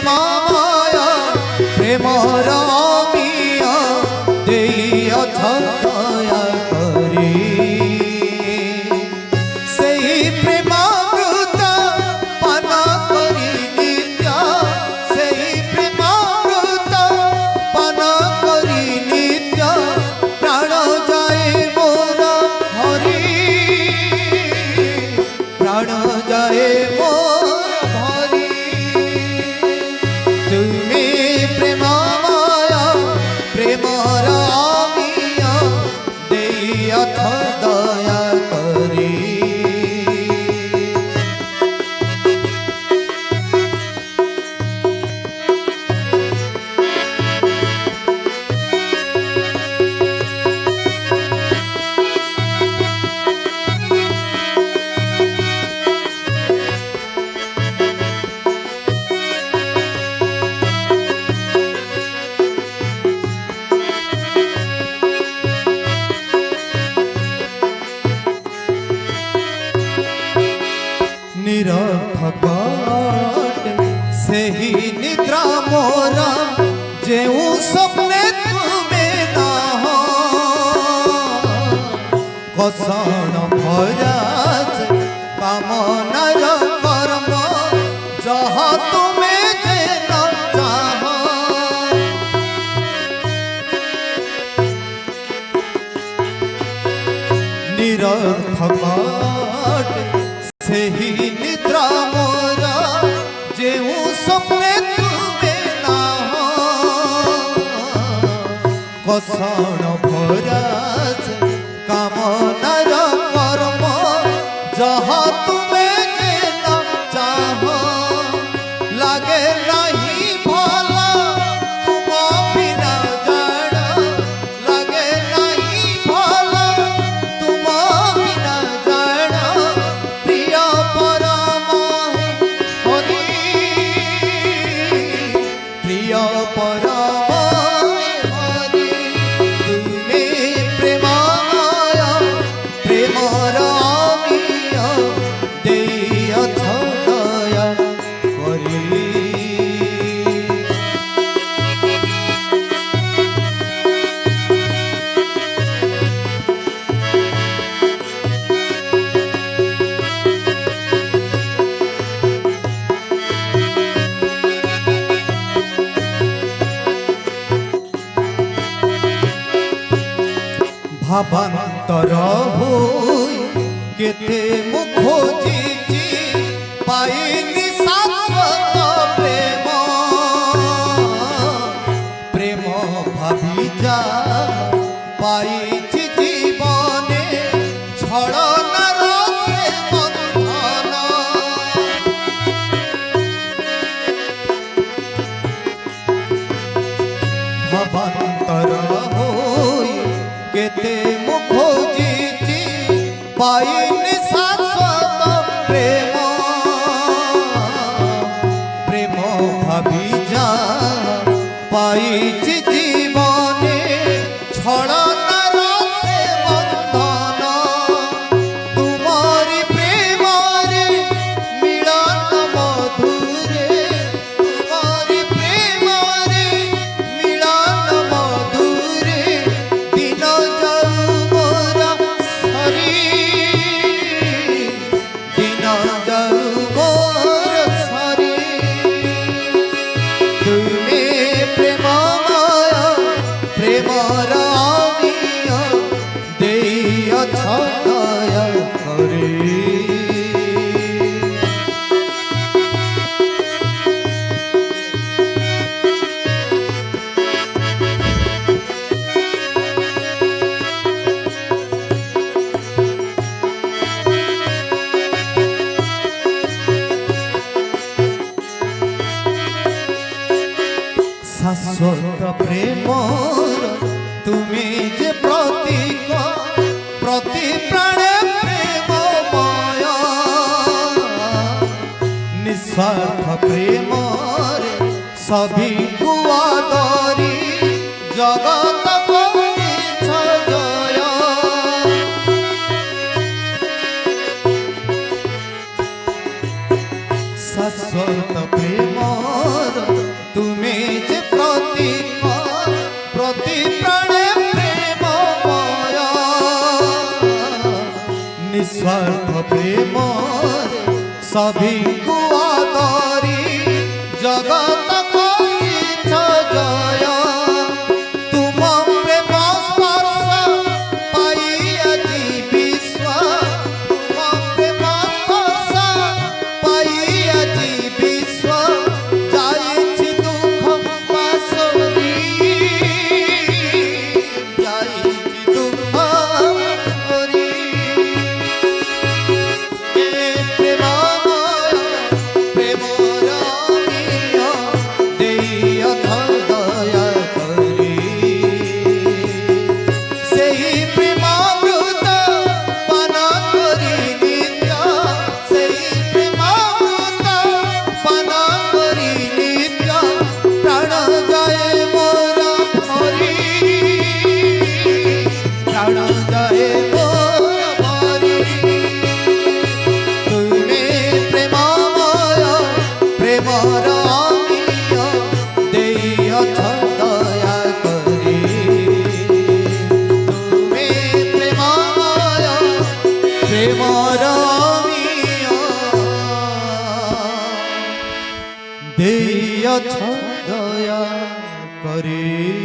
प्रेममय Premiere अमीय देयथ दया करी सेही प्रेमामृत पान करी नित्य सेही प्रेमामृत पान करी नित्य प्राण जाए मोर हरि प्राण जाए मोर हरि तुमे प्रेममय प्रेमर अमीय देयथ दया करी निरर्थक सेही निद्रा मोरा जेऊ सपने तुमे ना हो कषण भरा कामनार कर्म जहा तुमे जेन चाह निरर्थक सेही निद्रा मोरा जेऊ सपने तुमे ना हो कषण भरा कामनार कर्म जहा तुमे जेन चाह लागे नहीं भला तुम बिना जान लागे नहीं भला तुम बिना जान प्रिय परम हरि प्रिय परम हरि तुमे प्रेममय प्रेमर अमीय देयथ दया करी भावांतर होई केते मु खोजिची पाइनी शाश्वत प्रेम प्रेम भावी जा पाइछि जीवने छड़नार से बंधन भावांतर होई केते मु खोजिची पाइनी शाश्वत प्रेम प्रेम भावी जा पाइछि जीवने छड़नार से बंधन तुमरी प्रेम रे मिलन मधुरे तुमरी प्रेम रे मिलन मधुरे दिन जाऊ मोरा हरि दिन जाऊ मोर हरि तुमे प्रेममय प्रेमर अमीय देयथ दया करी शाश्वत प्रेमर तुमे जे प्रतीक प्रति प्राणे प्रेममय निस्वार्थ प्रेमर सभी कुआदरी जगत जय शाश्वत प्रेमर प्रेम सभी कुआदरी जगत कहिछ जय तुम प्रेम स्पर्श पाई आजी विश्व तुम प्रेम स्पर्श पाई आजी विश्व जाइछि दुख पासोरी जाइछि दुख ओरी ए प्रेममय प्रेम रामिया देय दया करी सेही प्रेमामृत पान करी नित्य सेही प्रेमामृत पान करी नित्य प्राण जाए मोर हरि प्राण जाए मोर हरि तुमे प्रेममय प्रेम रामिया देय दया करी तुमे प्रेममय प्रेम रामिया देय दया करी।